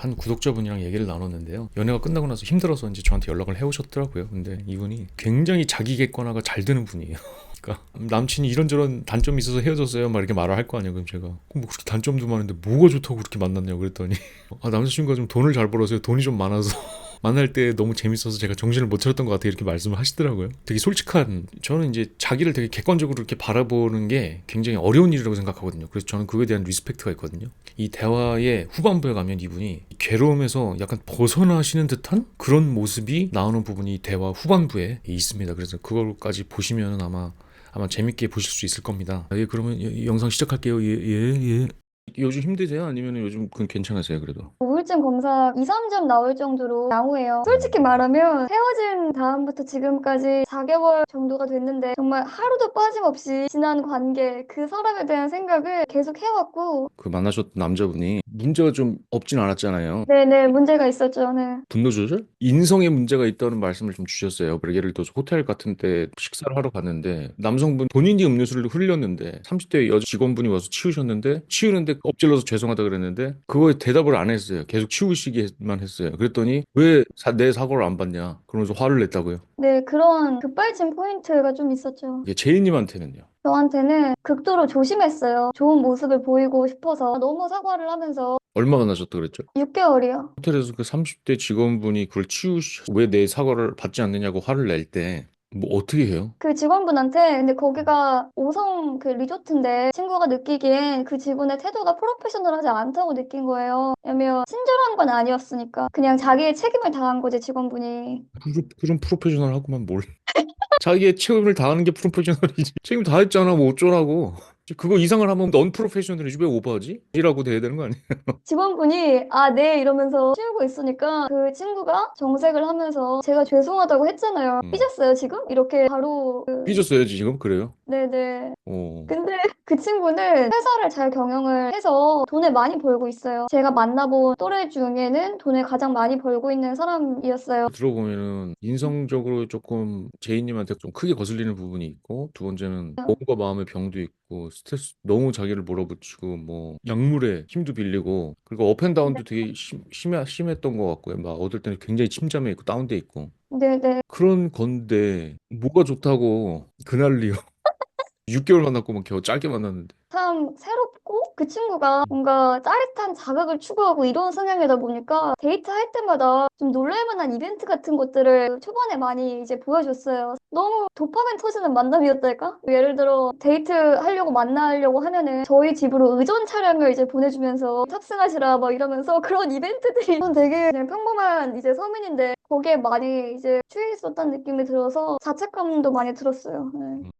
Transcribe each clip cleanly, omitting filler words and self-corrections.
한 구독자분이랑 얘기를 나눴는데요. 연애가 끝나고 나서 힘들어서 이제 저한테 연락을 해오셨더라고요. 근데 이분이 굉장히 자기 객관화가 잘 되는 분이에요. 그러니까 남친이 이런저런 단점이 있어서 헤어졌어요. 막 이렇게 말을 할 거 아니에요. 그럼 제가 뭐 그렇게 단점도 많은데 뭐가 좋다고 그렇게 만났냐고 그랬더니 남자친구가 좀 돈을 잘 벌어서요. 돈이 좀 많아서 만날 때 너무 재밌어서 제가 정신을 못 차렸던 것 같아요. 이렇게 말씀을 하시더라고요. 되게 솔직한, 저는 이제 자기를 되게 객관적으로 이렇게 바라보는 게 굉장히 어려운 일이라고 생각하거든요. 그래서 저는 그거에 대한 리스펙트가 있거든요. 이 대화의 후반부에 가면 이분이 괴로움에서 약간 벗어나시는 듯한 그런 모습이 나오는 부분이 대화 후반부에 있습니다. 그래서 그걸까지 보시면 아마 재밌게 보실 수 있을 겁니다. 예, 그러면 영상 시작할게요. 예, 예, 예. 요즘 힘드세요? 아니면 요즘 그건 괜찮으세요? 그래도? 우울증 검사 2, 3점 나올 정도로 양호해요. 솔직히 음. 말하면 헤어진 다음부터 지금까지 4개월 정도가 됐는데 정말 하루도 빠짐없이 지난 관계, 그 사람에 대한 생각을 계속 해왔고 그 만나셨던 남자분이 문제가 좀 없진 않았잖아요. 네네 문제가 있었죠. 네. 분노 조절? 인성에 문제가 있다는 말씀을 좀 주셨어요. 그리고 예를 들어서 호텔 같은 데 식사를 하러 갔는데 남성분 본인이 음료수를 흘렸는데 30대 여자 직원분이 와서 치우셨는데 치우는데 엎질러서 죄송하다 그랬는데 그거에 대답을 안 했어요. 계속 치우시기만 했어요. 그랬더니 왜 내 사과를 안 받냐? 그러면서 화를 냈다고요. 네, 그런 급발진 포인트가 좀 있었죠. 이게 제이님한테는요. 저한테는 극도로 조심했어요. 좋은 모습을 보이고 싶어서 너무 사과를 하면서 얼마 만나셨다 그랬죠? 6개월이요. 호텔에서 그 30대 직원분이 그걸 왜 내 사과를 받지 않느냐고 화를 낼 때 뭐 어떻게 해요? 그 직원분한테 근데 거기가 5성 그 리조트인데 친구가 느끼기엔 그 직원의 태도가 프로페셔널하지 않다고 느낀 거예요. 왜냐면 친절한 건 아니었으니까 그냥 자기의 책임을 다한 거지 직원분이. 그런 프로페셔널하고만 뭘 자기의 책임을 다하는 게 프로페셔널이지. 책임 다 했잖아. 뭐 어쩌라고. 그거 이상을 하면 넌 프로페셔널이지 왜 오버하지? 이라고 돼야 되는 거 아니야? 직원분이 아, 네 이러면서 치우고 있으니까 그 친구가 정색을 하면서 제가 죄송하다고 했잖아요. 음. 삐졌어요 지금? 이렇게 바로 삐졌어야지 지금 그래요. 네네. 어. 근데 그 친구는 회사를 잘 경영을 해서 돈을 많이 벌고 있어요. 제가 만나본 또래 중에는 돈을 가장 많이 벌고 있는 사람이었어요. 들어보면은 인성적으로 조금 제이님한테 좀 크게 거슬리는 부분이 있고 두 번째는 몸과 마음의 병도 있고 스트레스 너무 자기를 몰아붙이고 뭐 약물에 힘도 빌리고 그리고 업앤다운도 되게 심했던 것 같고요. 막 어떨 때는 굉장히 침잠해 있고 다운돼 있고 네네. 그런 건데 뭐가 좋다고 그날리요. 6개월 만났고 막 겨우 짧게 만났는데. 참 새롭고 그 친구가 뭔가 짜릿한 자극을 추구하고 이런 성향이다 보니까 데이트할 때마다 좀 놀랄 만한 이벤트 같은 것들을 초반에 많이 이제 보여줬어요. 너무 도파민 터지는 만남이었달까? 예를 들어 데이트 하려고 만나려고 하면은 저희 집으로 의전 차량을 이제 보내주면서 탑승하시라 막 이러면서 그런 이벤트들이 저는 되게 그냥 평범한 이제 서민인데 거기에 많이 이제 취해 있었다는 느낌이 들어서 자책감도 많이 들었어요. 네.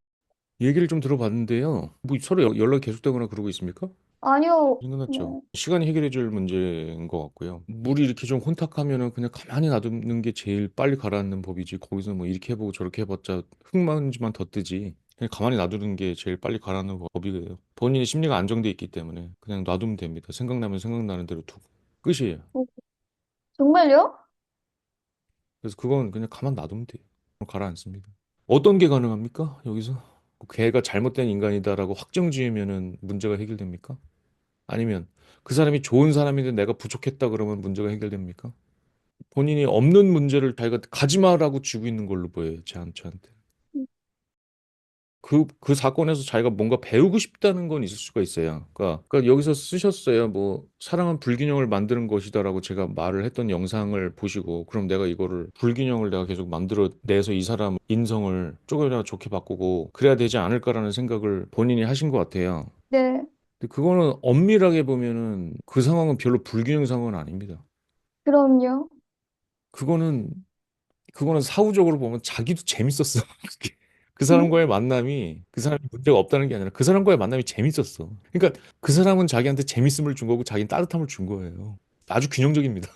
얘기를 좀 들어봤는데요. 뭐 서로 연락이 계속되거나 그러고 있습니까? 아니요. 네. 끝났죠. 시간이 해결해 줄 문제인 것 같고요. 물이 이렇게 좀 혼탁하면은 그냥 가만히 놔두는 게 제일 빨리 가라앉는 법이지. 거기서 뭐 이렇게 해보고 저렇게 해봤자 흙먼지만 더 뜨지. 그냥 가만히 놔두는 게 제일 빨리 가라앉는 법이에요. 본인의 심리가 안정돼 있기 때문에 그냥 놔두면 됩니다. 생각나면 생각나는 대로 두고. 끝이에요. 정말요? 그래서 그건 그냥 가만 놔두면 돼요. 가라앉습니다. 어떤 게 가능합니까? 여기서? 걔가 잘못된 인간이다라고 확정 지으면은 문제가 해결됩니까? 아니면 그 사람이 좋은 사람인데 내가 부족했다 그러면 문제가 해결됩니까? 본인이 없는 문제를 자기가 가지 마라고 쥐고 있는 걸로 보여요. 저한테. 그 사건에서 자기가 뭔가 배우고 싶다는 건 있을 수가 있어요. 그러니까 여기서 쓰셨어요. 뭐, 사랑은 불균형을 만드는 것이다라고 제가 말을 했던 영상을 보시고, 그럼 내가 이거를, 불균형을 내가 계속 만들어 내서 이 사람 인성을 조금이라도 좋게 바꾸고, 그래야 되지 않을까라는 생각을 본인이 하신 것 같아요. 네. 근데 그거는 엄밀하게 보면은 그 상황은 별로 불균형 상황은 아닙니다. 그럼요. 그거는 그거는 사후적으로 보면 자기도 재밌었어. 그게. 그 음? 사람과의 만남이 그 사람이 문제가 없다는 게 아니라 그 사람과의 만남이 재밌었어. 그러니까 그 사람은 자기한테 재밌음을 준 거고 자기는 따뜻함을 준 거예요. 아주 균형적입니다.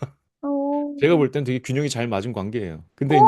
어, 제가 볼 땐 되게 균형이 잘 맞은 관계예요. 근데 어,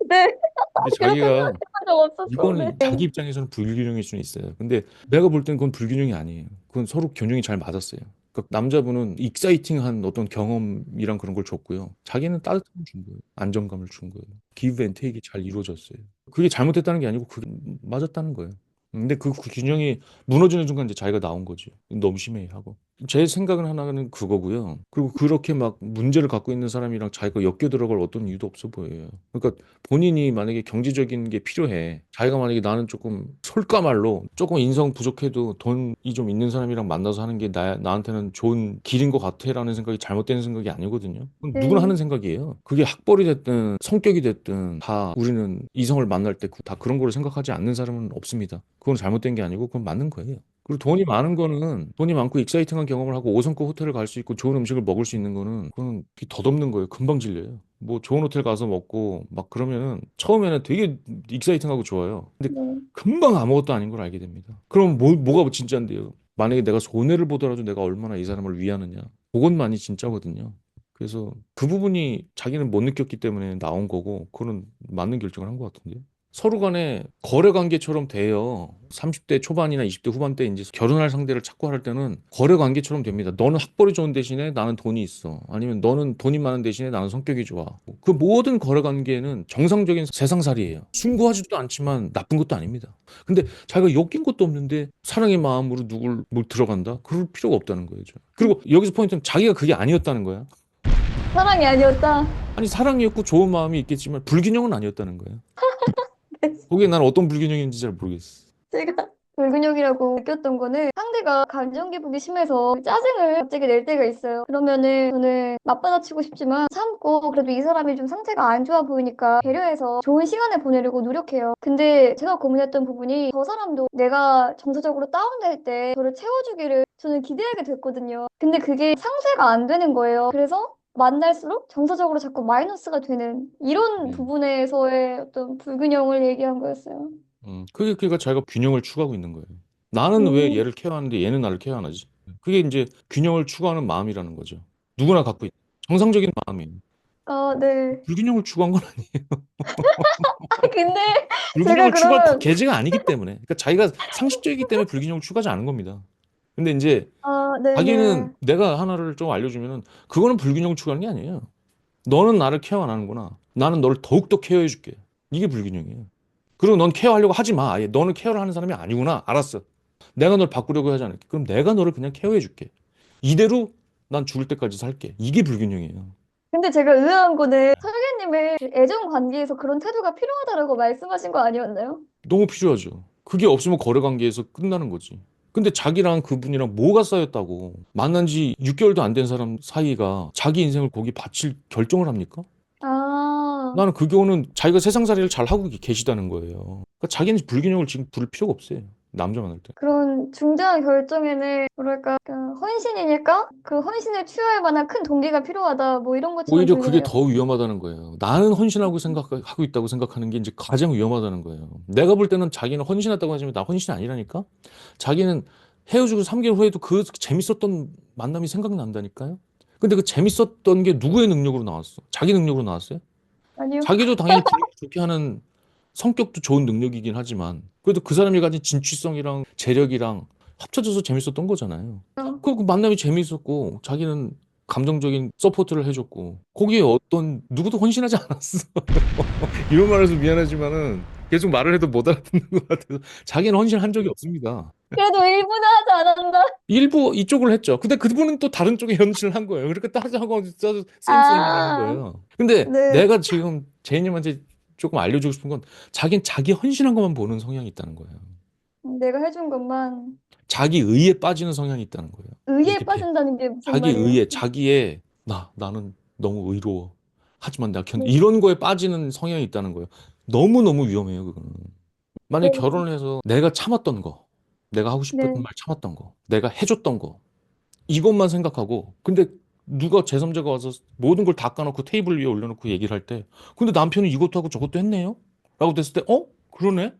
네. 이제 그렇게 자기가 생각해 본 적 없었어. 네. 이거는 자기 입장에서는 불균형일 수는 있어요. 근데 내가 볼 땐 그건 불균형이 아니에요. 그건 서로 균형이 잘 맞았어요. 그러니까 남자분은 익사이팅한 어떤 경험이랑 그런 걸 줬고요. 자기는 따뜻함을 준 거예요. 안정감을 준 거예요. 기브 앤 테이크가 잘 이루어졌어요. 그게 잘못됐다는 게 아니고 그게 맞았다는 거예요. 근데 그 균형이 무너지는 순간 이제 자기가 나온 거죠. 너무 심해 하고. 제 생각은 하나는 그거고요. 그리고 그렇게 막 문제를 갖고 있는 사람이랑 자기가 엮여 들어갈 어떤 이유도 없어 보여요. 그러니까 본인이 만약에 경제적인 게 필요해. 자기가 만약에 나는 조금 솔까말로 조금 인성 부족해도 돈이 좀 있는 사람이랑 만나서 하는 게 나한테는 좋은 길인 것 같아라는 생각이 잘못된 생각이 아니거든요. 그건 누구나 네. 하는 생각이에요. 그게 학벌이 됐든 성격이 됐든 다 우리는 이성을 만날 때 다 그런 거를 생각하지 않는 사람은 없습니다. 그건 잘못된 게 아니고 그건 맞는 거예요. 그리고 돈이 많은 거는 돈이 많고 익사이팅한 경험을 하고 5성급 호텔을 갈 수 있고 좋은 음식을 먹을 수 있는 거는 그건 덧없는 거예요. 금방 질려요. 뭐 좋은 호텔 가서 먹고 막 그러면은 처음에는 되게 익사이팅하고 좋아요. 근데 네. 금방 아무것도 아닌 걸 알게 됩니다. 그럼 뭐가 진짜인데요? 만약에 내가 손해를 보더라도 내가 얼마나 이 사람을 위하느냐. 그것만이 진짜거든요. 그래서 그 부분이 자기는 못 느꼈기 때문에 나온 거고 그거는 맞는 결정을 한 것 같은데요. 서로 간에 거래 관계처럼 돼요. 30대 초반이나 20대 후반대 이제 결혼할 상대를 찾고 할 때는 거래 관계처럼 됩니다. 너는 학벌이 좋은 대신에 나는 돈이 있어. 아니면 너는 돈이 많은 대신에 나는 성격이 좋아. 그 모든 거래 관계는 정상적인 세상살이에요. 숭고하지도 않지만 나쁜 것도 아닙니다. 근데 자기가 엮인 것도 없는데 사랑의 마음으로 누굴 뭐 들어간다? 그럴 필요가 없다는 거예요. 그리고 여기서 포인트는 자기가 그게 아니었다는 거야. 사랑이 아니었다. 아니 사랑이었고 좋은 마음이 있겠지만 불균형은 아니었다는 거예요. 거기에 나는 어떤 불균형인지 잘 모르겠어. 제가 불근육이라고 느꼈던 거는 상대가 감정 기복이 심해서 짜증을 갑자기 낼 때가 있어요. 그러면은 저는 맞받아치고 싶지만 참고 그래도 이 사람이 좀 상태가 안 좋아 보이니까 배려해서 좋은 시간을 보내려고 노력해요. 근데 제가 고민했던 부분이 저 사람도 내가 정서적으로 다운될 때 저를 채워주기를 저는 기대하게 됐거든요. 근데 그게 상쇄가 안 되는 거예요. 그래서 만날수록 정서적으로 자꾸 마이너스가 되는 이런 음. 부분에서의 어떤 불균형을 얘기한 거였어요. 그게 그러니까 자기가 균형을 추구하고 있는 거예요. 나는 왜 음. 얘를 케어하는데 얘는 나를 케어 안 하지? 그게 이제 균형을 추구하는 마음이라는 거죠. 누구나 갖고 있 정상적인 마음이에요. 아, 네. 불균형을 추구한 건 아니에요. 근데 제가 불균형을 추구할 그러면, 계제가 아니기 때문에. 그러니까 자기가 상식적이기 때문에 불균형을 추구하지 않은 겁니다. 근데 이제 아, 네네. 자기는 내가 하나를 좀 알려주면은 그거는 불균형을 추구하는 게 아니에요. 너는 나를 케어 안 하는구나. 나는 너를 더욱더 케어해 줄게. 이게 불균형이에요. 그리고 넌 케어하려고 하지 마. 아예 너는 케어를 하는 사람이 아니구나. 알았어. 내가 널 바꾸려고 하지 않을게. 그럼 내가 너를 그냥 케어해 줄게. 이대로 난 죽을 때까지 살게. 이게 불균형이에요. 근데 제가 의아한 거는 설계님의 애정 관계에서 그런 태도가 필요하다라고 말씀하신 거 아니었나요? 너무 필요하죠. 그게 없으면 거래 관계에서 끝나는 거지. 근데 자기랑 그분이랑 뭐가 쌓였다고 만난 지 6개월도 안 된 사람 사이가 자기 인생을 거기 바칠 결정을 합니까? 아, 나는 그거는 자기가 세상살이를 잘 하고 계시다는 거예요. 그러니까 자기는 불균형을 지금 부를 필요가 없어요. 남자 만날 때. 그런 중대한 결정에는 뭐랄까, 그 헌신이니까 그 헌신을 취할 만한 큰 동기가 필요하다. 뭐 이런 것처럼 오히려 그게 들리네요. 더 위험하다는 거예요. 나는 헌신하고 생각하고 있다고 생각하는 게 이제 가장 위험하다는 거예요. 내가 볼 때는 자기는 헌신했다고 하지만 나 헌신이 아니라니까? 자기는 헤어지고 3개월 후에도 그 재밌었던 만남이 생각난다니까요? 근데 그 재밌었던 게 누구의 능력으로 나왔어? 자기 능력으로 나왔어요? 아니요. 자기도 당연히 분위기 좋게 하는 성격도 좋은 능력이긴 하지만 그래도 그 사람이 가진 진취성이랑 재력이랑 합쳐져서 재밌었던 거잖아요. 그 만남이 재밌었고 자기는 감정적인 서포트를 해줬고 거기에 어떤 누구도 헌신하지 않았어. 이런 말해서 미안하지만은 계속 말을 해도 못 알아듣는 것 같아서 자기는 헌신한 적이 없습니다. 그래도 일부는 하지 않았나? 일부 이쪽을 했죠. 근데 그분은 또 다른 쪽에 헌신을 한 거예요. 그러니까 따지하고 써도 쌤쌤이라는 아, 거예요. 근데 네. 내가 지금 제이님한테 조금 알려주고 싶은 건 자기는 자기 헌신한 것만 보는 성향이 있다는 거예요. 내가 해준 것만 자기 의에 빠지는 성향이 있다는 거예요. 의에 이렇게 빠진다는 게 무슨 자기 말이에요? 의에 자기의 나는 너무 의로워. 하지만 내가 이런 거에 빠지는 성향이 있다는 거예요. 너무너무 위험해요, 그거는. 만약에 네, 결혼을 해서 내가 참았던 거, 내가 하고 싶었던 네. 말 참았던 거, 내가 해줬던 거, 이것만 생각하고, 근데 누가 제3자가 와서 모든 걸 다 까놓고 테이블 위에 올려놓고 얘기를 할 때, 근데 남편이 이것도 하고 저것도 했네요? 라고 됐을 때, 그러네?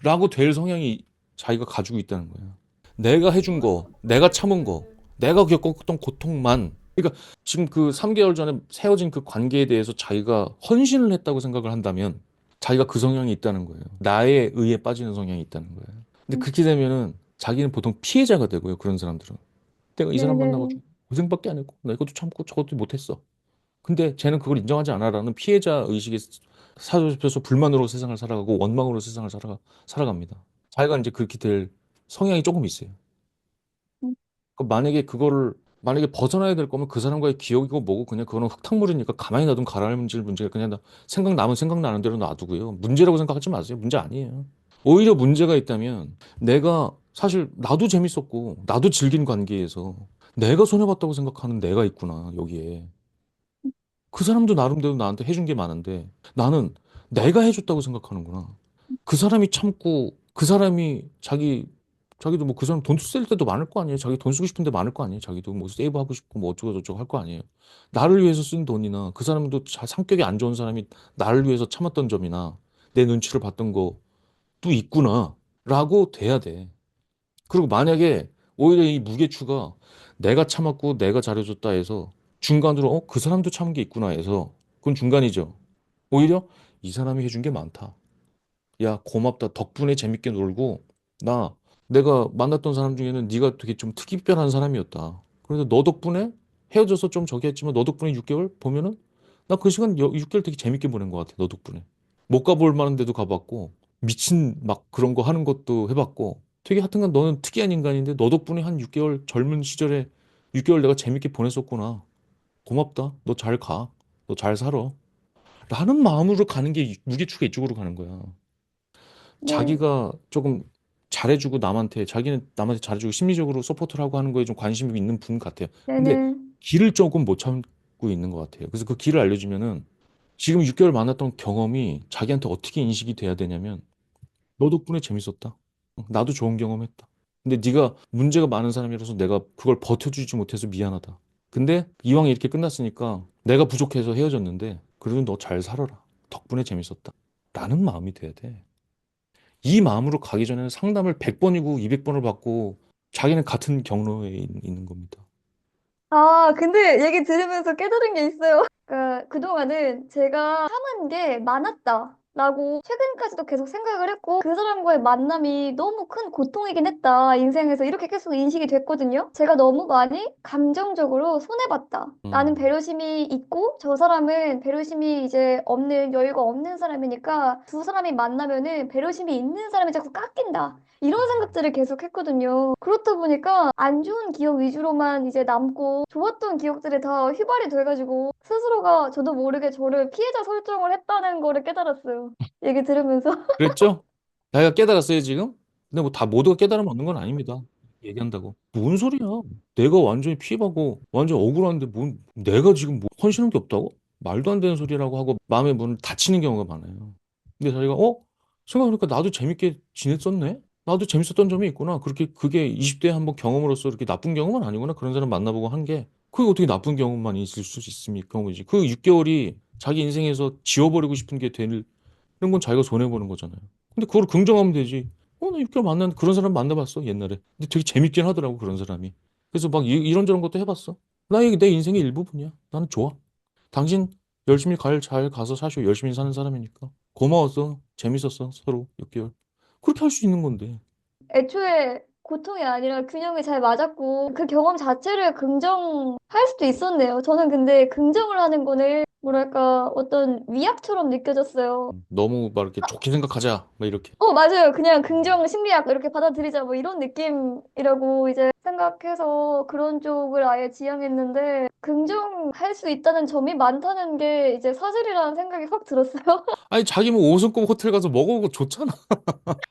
라고 될 성향이 자기가 가지고 있다는 거예요. 내가 해준 거, 내가 참은 거, 내가 겪었던 고통만, 그러니까 지금 그 3개월 전에 세워진 그 관계에 대해서 자기가 헌신을 했다고 생각을 한다면 자기가 그 성향이 있다는 거예요. 나의 의에 빠지는 성향이 있다는 거예요. 근데 그렇게 되면은 자기는 보통 피해자가 되고요. 그런 사람들은. 내가 이 사람 네네. 만나가지고 고생밖에 안 했고 나 이것도 참고 저것도 못했어. 근데 쟤는 그걸 인정하지 않아라는 피해자 의식에 사로잡혀서 불만으로 세상을 살아가고 원망으로 세상을 살아갑니다. 자기가 이제 그렇게 될 성향이 조금 있어요. 만약에 그거를 만약에 벗어나야 될 거면 그 사람과의 기억이고 뭐고 그냥 그거는 흙탕물이니까 가만히 놔두면 가라앉을 문제가 그냥 생각나면 생각나는 대로 놔두고요. 문제라고 생각하지 마세요. 문제 아니에요. 오히려 문제가 있다면 내가 사실 나도 재밌었고 나도 즐긴 관계에서 내가 손해봤다고 생각하는 내가 있구나 여기에. 그 사람도 나름대로 나한테 해준 게 많은데 나는 내가 해줬다고 생각하는구나. 그 사람이 참고 그 사람이 자기도 뭐 그 사람 돈 쓸 때도 많을 거 아니에요. 자기 돈 쓰고 싶은데 많을 거 아니에요. 자기도 뭐 세이브 하고 싶고 뭐 어쩌고 저쩌고 할 거 아니에요. 나를 위해서 쓴 돈이나 그 사람도 성격이 안 좋은 사람이 나를 위해서 참았던 점이나 내 눈치를 봤던 것도 있구나라고 돼야 돼. 그리고 만약에 오히려 이 무게추가 내가 참았고 내가 잘해줬다 해서 중간으로 그 사람도 참은 게 있구나 해서 그건 중간이죠. 오히려 이 사람이 해준 게 많다. 야, 고맙다. 덕분에 재밌게 놀고 나 내가 만났던 사람 중에는 네가 되게 좀 특이별한 사람이었다. 그래서 너 덕분에 헤어져서 좀 저기 했지만 너 덕분에 6개월 보면은 나 그 시간 6개월 되게 재밌게 보낸 것 같아. 너 덕분에. 못 가볼 만한 데도 가봤고 미친 막 그런 거 하는 것도 해봤고 되게 하여튼간 너는 특이한 인간인데 너 덕분에 한 6개월 젊은 시절에 6개월 내가 재밌게 보냈었구나. 고맙다. 너 잘 가. 너 잘 살아. 라는 마음으로 가는 게 무게추가 이쪽으로 가는 거야. 네, 자기가 조금 잘해주고 남한테 자기는 남한테 잘해주고 심리적으로 서포트를 하고 하는 거에 좀 관심이 있는 분 같아요. 근데 네네. 길을 조금 못 참고 있는 것 같아요. 그래서 그 길을 알려주면은 지금 6개월 만났던 경험이 자기한테 어떻게 인식이 돼야 되냐면 너 덕분에 재밌었다. 나도 좋은 경험했다. 근데 네가 문제가 많은 사람이라서 내가 그걸 버텨주지 못해서 미안하다. 근데 이왕 이렇게 끝났으니까 내가 부족해서 헤어졌는데 그래도 너 잘 살아라. 덕분에 재밌었다. 라는 마음이 돼야 돼. 이 마음으로 가기 전에는 상담을 100번이고 200번을 받고 자기는 같은 경로에 있는 겁니다. 아, 근데 얘기 들으면서 깨달은 게 있어요. 그러니까 그동안은 제가 참은 게 많았다. 라고 최근까지도 계속 생각을 했고 그 사람과의 만남이 너무 큰 고통이긴 했다. 인생에서 이렇게 계속 인식이 됐거든요. 제가 너무 많이 감정적으로 손해봤다. 나는 음, 배려심이 있고 저 사람은 배려심이 이제 없는 여유가 없는 사람이니까 두 사람이 만나면은 배려심이 있는 사람이 자꾸 깎인다. 이런 생각들을 계속 했거든요. 그렇다 보니까 안 좋은 기억 위주로만 이제 남고 좋았던 기억들이 다 휘발이 돼가지고 스스로가 저도 모르게 저를 피해자 설정을 했다는 거를 깨달았어요. 얘기 들으면서. 그랬죠? 자기가 깨달았어요, 지금? 근데 뭐 다 모두가 깨달으면 얻는 건 아닙니다. 얘기한다고. 뭔 소리야? 내가 완전히 피해받고 완전 억울한데 내가 지금 뭐 헌신한 게 없다고? 말도 안 되는 소리라고 하고 마음의 문을 닫히는 경우가 많아요. 근데 자기가 생각해보니까 나도 재밌게 지냈었네? 나도 재밌었던 점이 있구나. 그게 20대에 한번 경험으로서 이렇게 나쁜 경험은 아니구나. 그런 사람 만나보고 한 게. 그게 어떻게 나쁜 경험만 있을 수 있습니까? 경험이지. 그 6개월이 자기 인생에서 지워버리고 싶은 게 되는 건 자기가 손해보는 거잖아요. 근데 그걸 긍정하면 되지. 나 6개월 그런 사람 만나봤어, 옛날에. 근데 되게 재밌긴 하더라고, 그런 사람이. 그래서 막 이런저런 것도 해봤어. 이게 내 인생의 일부분이야. 나는 좋아. 당신 열심히 잘 가서 사시고 열심히 사는 사람이니까. 고마웠어. 재밌었어, 서로 6개월. 그렇게 할 수 있는 건데. 애초에 고통이 아니라 균형이 잘 맞았고 그 경험 자체를 긍정할 수도 있었네요. 저는 근데 긍정을 하는 거는 뭐랄까 어떤 위약처럼 느껴졌어요. 너무 막 이렇게 좋게 생각하자. 막 이렇게. 맞아요. 그냥 긍정 심리학 이렇게 받아들이자 뭐 이런 느낌이라고 이제 생각해서 그런 쪽을 아예 지향했는데 긍정할 수 있다는 점이 많다는 게 이제 사실이라는 생각이 확 들었어요. 아니, 자기 뭐 5성급 호텔 가서 먹어보고 좋잖아.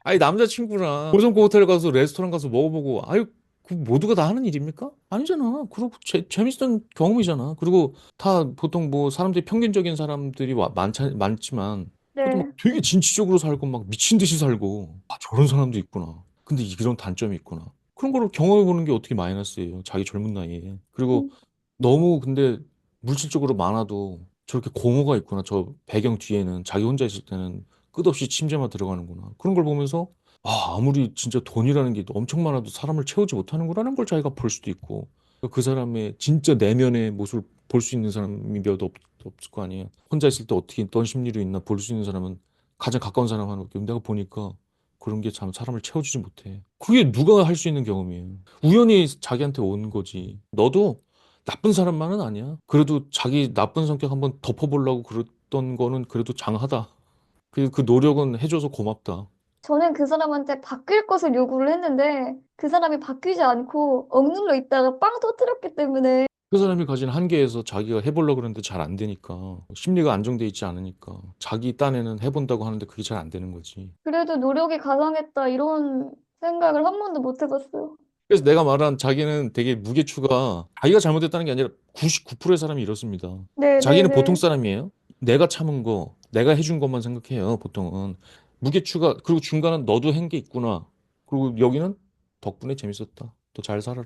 아니 남자친구랑 고성급 호텔 가서 레스토랑 가서 먹어보고 아유 그 모두가 다 하는 일입니까? 아니잖아. 그리고 재밌었던 경험이잖아. 그리고 다 보통 뭐 사람들이 평균적인 사람들이 많지만 그래도 막 네. 되게 진취적으로 살고 막 미친 듯이 살고 저런 사람도 있구나. 근데 이런 단점이 있구나. 그런 거를 경험해 보는 게 어떻게 마이너스예요. 자기 젊은 나이에. 그리고 너무 근데 물질적으로 많아도 저렇게 공허가 있구나. 저 배경 뒤에는 자기 혼자 있을 때는 끝없이 침대만 들어가는구나. 그런 걸 보면서 아무리 진짜 돈이라는 게 엄청 많아도 사람을 채우지 못하는구나라는 걸 자기가 볼 수도 있고 그 사람의 진짜 내면의 모습을 볼 수 있는 사람이 몇 없을 거 아니에요. 혼자 있을 때 어떻게 어떤 심리로 있나 볼 수 있는 사람은 가장 가까운 사람 하나밖에 없는데 내가 보니까 그런 게 참 사람을 채워주지 못해. 그게 누가 할 수 있는 경험이에요. 우연히 자기한테 온 거지. 너도 나쁜 사람만은 아니야. 그래도 자기 나쁜 성격 한번 덮어보려고 그랬던 거는 그래도 장하다. 그 노력은 해줘서 고맙다. 저는 그 사람한테 바뀔 것을 요구를 했는데 그 사람이 바뀌지 않고 억눌러 있다가 빵 터뜨렸기 때문에 그 사람이 가진 한계에서 자기가 해보려고 그러는데 잘 안 되니까 심리가 안정돼 있지 않으니까 자기 딴에는 해본다고 하는데 그게 잘 안 되는 거지. 그래도 노력이 가상했다 이런 생각을 한 번도 못 해봤어요. 그래서 내가 말한 자기는 되게 무게추가 자기가 잘못했다는 게 아니라 99%의 사람이 이렇습니다. 자기는 보통 네네네. 사람이에요. 내가 참은 거, 내가 해준 것만 생각해요. 보통은 무게추가 그리고 중간은 너도 한 게 있구나. 그리고 여기는 덕분에 재밌었다. 더 잘 살아라.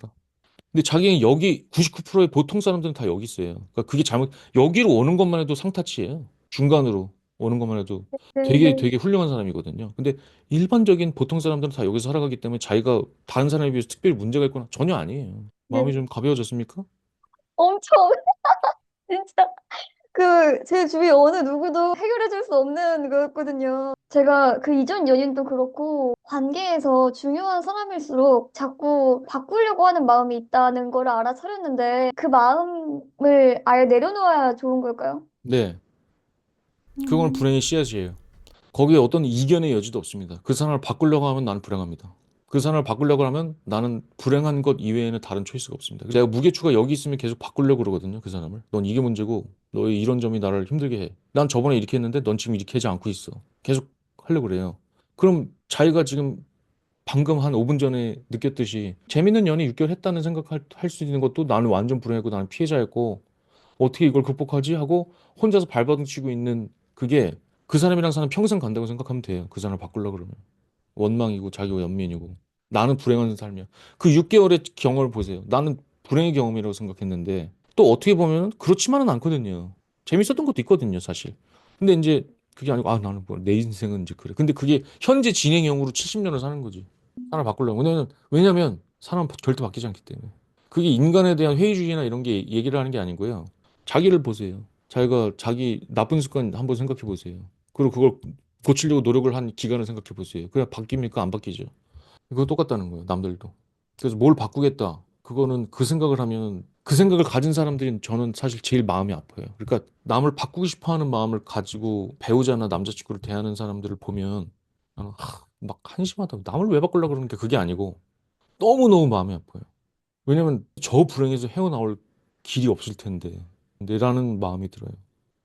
근데 자기는 여기 99%의 보통 사람들은 다 여기 있어요. 그러니까 그게 잘못 여기로 오는 것만 해도 상타치예요. 중간으로 오는 것만 해도 되게 네네. 되게 훌륭한 사람이거든요. 근데 일반적인 보통 사람들은 다 여기서 살아가기 때문에 자기가 다른 사람에 비해서 특별히 문제가 있거나 전혀 아니에요. 마음이 네. 좀 가벼워졌습니까? 엄청 진짜 제 주위 어느 누구도 해결해 줄 수 없는 거였거든요. 제가 그 이전 연인도 그렇고 관계에서 중요한 사람일수록 자꾸 바꾸려고 하는 마음이 있다는 걸 알아차렸는데 그 마음을 아예 내려놓아야 좋은 걸까요? 네. 그건 음, 불행의 씨앗이에요. 거기에 어떤 이견의 여지도 없습니다. 그 사람을 바꾸려고 하면 나는 불행합니다. 그 사람을 바꾸려고 하면 나는 불행한 것 이외에는 다른 초이스가 없습니다. 내가 무게추가 여기 있으면 계속 바꾸려고 그러거든요. 그 사람을. 넌 이게 문제고 너의 이런 점이 나를 힘들게 해. 난 저번에 이렇게 했는데 넌 지금 이렇게 하지 않고 있어. 계속 하려고 그래요. 그럼 자기가 지금 방금 한 5분 전에 느꼈듯이 재밌는 연애 6개월 했다는 생각할 수 있는 것도 나는 완전 불행했고 나는 피해자였고 어떻게 이걸 극복하지 하고 혼자서 발버둥 치고 있는 그게 그 사람이랑 사는 평생 간다고 생각하면 돼요. 그 사람을 바꾸려고 그러면. 원망이고 자기가 연민이고 나는 불행한 삶이야. 그 6개월의 경험을 보세요. 나는 불행의 경험이라고 생각했는데 또 어떻게 보면 그렇지만은 않거든요. 재밌었던 것도 있거든요, 사실. 근데 이제 그게 아니고 아 나는 뭐 내 인생은 이제 그래. 근데 그게 현재 진행형으로 70년을 사는 거지. 사람 바꾸려고. 왜냐면 사람은 절대 바뀌지 않기 때문에. 그게 인간에 대한 회의주의나 이런 게 얘기를 하는 게 아니고요. 자기를 보세요. 자기가 자기 나쁜 습관 한번 생각해 보세요. 그리고 그걸 고치려고 노력을 한 기간을 생각해 보세요. 그냥 바뀝니까? 안 바뀌죠. 그거 똑같다는 거예요. 남들도. 그래서 뭘 바꾸겠다. 그거는 그 생각을 하면 그 생각을 가진 사람들이 저는 사실 제일 마음이 아파요. 그러니까 남을 바꾸고 싶어 하는 마음을 가지고 배우자나 남자친구를 대하는 사람들을 보면 나는 막 한심하다. 남을 왜 바꾸려고 그러는 게 그게 아니고 너무너무 마음이 아파요. 왜냐면 저 불행에서 헤어나올 길이 없을 텐데. 내라는 마음이 들어요.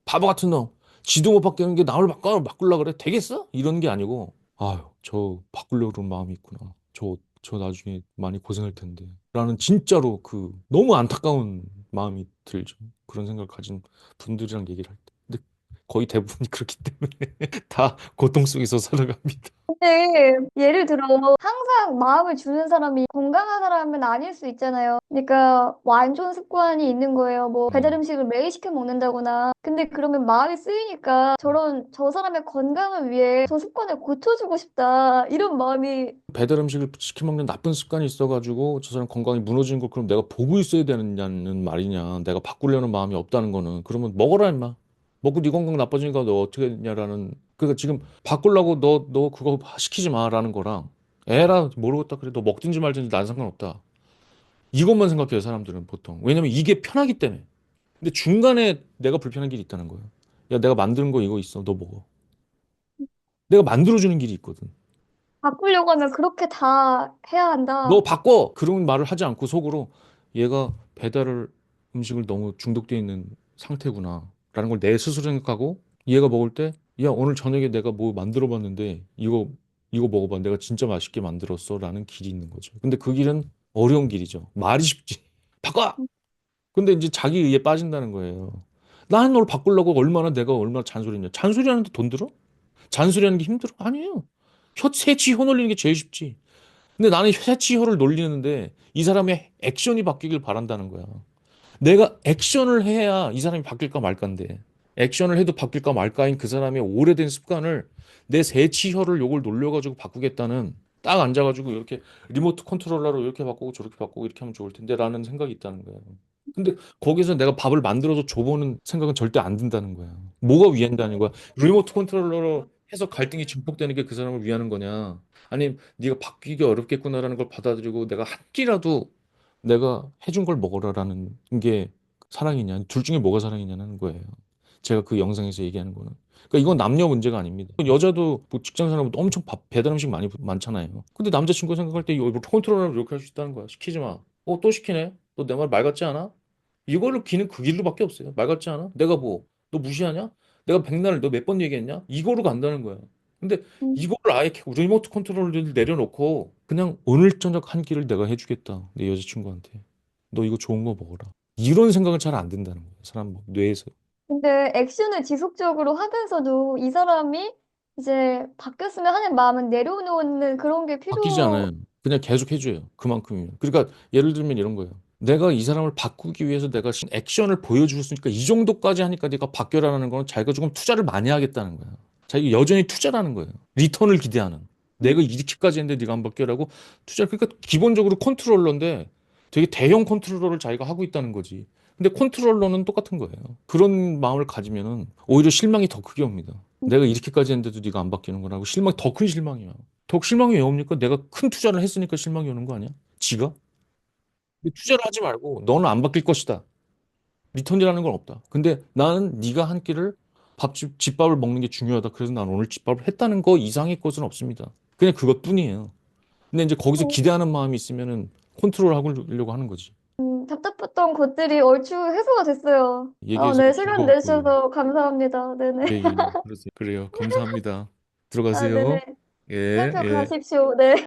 바보 같은 놈. 지도 못 바뀌는 게 남을 바꾸려고 그래? 되겠어? 이런 게 아니고, 아유, 저 바꾸려고 그런 마음이 있구나. 저 나중에 많이 고생할 텐데. 라는 진짜로 그 너무 안타까운 마음이 들죠. 그런 생각을 가진 분들이랑 얘기를 할 때. 근데 거의 대부분이 그렇기 때문에 다 고통 속에서 살아갑니다. 근데 예를 들어 항상 마음을 주는 사람이 건강한 사람은 아닐 수 있잖아요. 그러니까 뭐 안 좋은 습관이 있는 거예요. 뭐 배달 음. 음식을 매일 시켜 먹는다거나. 근데 그러면 마음이 쓰이니까 저 사람의 건강을 위해 저 습관을 고쳐주고 싶다. 이런 마음이 배달 음식을 시켜 먹는 나쁜 습관이 있어가지고 저 사람 건강이 무너지는 걸 그럼 내가 보고 있어야 되느냐는 말이냐. 내가 바꾸려는 마음이 없다는 거는 그러면 먹어라 임마. 먹고 네 건강 나빠지니까 너 어떻게 했냐라는 그러니까 지금 바꾸려고 너 그거 시키지 마라는 거랑 에라 모르겠다 그래 너 먹든지 말든지 난 상관없다. 이것만 생각해요 사람들은 보통. 왜냐면 이게 편하기 때문에. 근데 중간에 내가 불편한 길이 있다는 거예요. 야 내가 만드는 거 이거 있어 너 먹어. 내가 만들어주는 길이 있거든. 바꾸려고 하면 그렇게 다 해야 너 한다. 바꿔! 그런 말을 하지 않고 속으로 얘가 배달을 음식을 너무 중독돼 있는 상태구나. 라는 걸 내 스스로 생각하고 얘가 먹을 때 야, 오늘 저녁에 내가 뭐 만들어 봤는데 이거 먹어봐. 내가 진짜 맛있게 만들었어. 라는 길이 있는 거죠. 근데 그 길은 어려운 길이죠. 말이 쉽지. 바꿔! 근데 이제 자기 의에 빠진다는 거예요. 나는 널 바꾸려고 내가 얼마나 잔소리했냐. 잔소리하는데 돈 들어? 잔소리하는 게 힘들어? 아니에요. 새치 혀 놀리는 게 제일 쉽지. 근데 나는 회치혀를 놀리는데 이 사람의 액션이 바뀌길 바란다는 거야. 내가 액션을 해야 이 사람이 바뀔까 말까인데 액션을 해도 바뀔까 말까인 그 사람의 오래된 습관을 내 새치혀를 요걸 놀려가지고 바꾸겠다는 딱 앉아가지고 이렇게 리모트 컨트롤러로 이렇게 바꾸고 저렇게 바꾸고 이렇게 하면 좋을 텐데 라는 생각이 있다는 거야. 근데 거기서 내가 밥을 만들어서 줘보는 생각은 절대 안 든다는 거야. 뭐가 위한다는 거야? 리모트 컨트롤러로 해서 갈등이 증폭되는 게 그 사람을 위하는 거냐? 아니 네가 바뀌기 어렵겠구나라는 걸 받아들이고 내가 한 끼라도 내가 해준 걸 먹어라라는 게 사랑이냐? 둘 중에 뭐가 사랑이냐는 거예요. 제가 그 영상에서 얘기하는 거는. 그러니까 이건 남녀 문제가 아닙니다. 여자도 뭐 직장 생활하면 엄청 배달 음식 많잖아요. 근데 남자친구 생각할 때 이거 컨트롤을 이렇게 할 수 있다는 거야. 시키지 마. 또 시키네. 너 내 말 같지 않아? 이거를 기는 그 길로밖에 없어요. 말 같지 않아? 내가 뭐, 너 무시하냐? 내가 백날 너 몇 번 얘기했냐? 이거로 간다는 거야. 근데 음, 이거를 아예 리모트 컨트롤을 내려놓고 그냥 오늘 저녁 한 끼를 내가 해주겠다. 내 여자친구한테. 너 이거 좋은 거 먹어라. 이런 생각은 잘 안 든다는 거예요. 사람 뇌에서. 근데 액션을 지속적으로 하면서도 이 사람이 이제 바뀌었으면 하는 마음은 내려놓는 그런 게 바뀌지 않아요. 그냥 계속 해줘요. 그만큼이면. 그러니까 예를 들면 이런 거예요. 내가 이 사람을 바꾸기 위해서 내가 액션을 보여주었으니까 이 정도까지 하니까 네가 바뀌어라는 거는 자기가 조금 투자를 많이 하겠다는 거야. 자기가 여전히 투자라는 거예요. 리턴을 기대하는. 내가 이렇게까지 했는데 네가 안 바뀌어라고 투자. 그러니까 기본적으로 컨트롤러인데 되게 대형 컨트롤러를 자기가 하고 있다는 거지. 근데 컨트롤러는 똑같은 거예요. 그런 마음을 가지면은 오히려 실망이 더 크게 옵니다. 내가 이렇게까지 했는데도 네가 안 바뀌는 거라고 실망 더 큰 실망이야. 더 실망이 왜 옵니까? 내가 큰 투자를 했으니까 실망이 오는 거 아니야? 지가? 근데 투자를 하지 말고 너는 안 바뀔 것이다. 리턴이라는 건 없다. 근데 나는 네가 한 끼를 집밥을 먹는 게 중요하다. 그래서 난 오늘 집밥을 했다는 거 이상의 것은 없습니다. 그냥 그것뿐이에요. 근데 이제 거기서 피로 기대하는 마음이 있으면은 컨트롤 하려고 하는 거지. 답답했던 것들이 얼추 해소가 됐어요. 얘기해서 네, 시간 즐거웠고요. 내주셔서 감사합니다. 네네. 예, 예. 그래요. 감사합니다. 아, 네네. 들어가세요. 예, 예. 살펴가십시오. 네.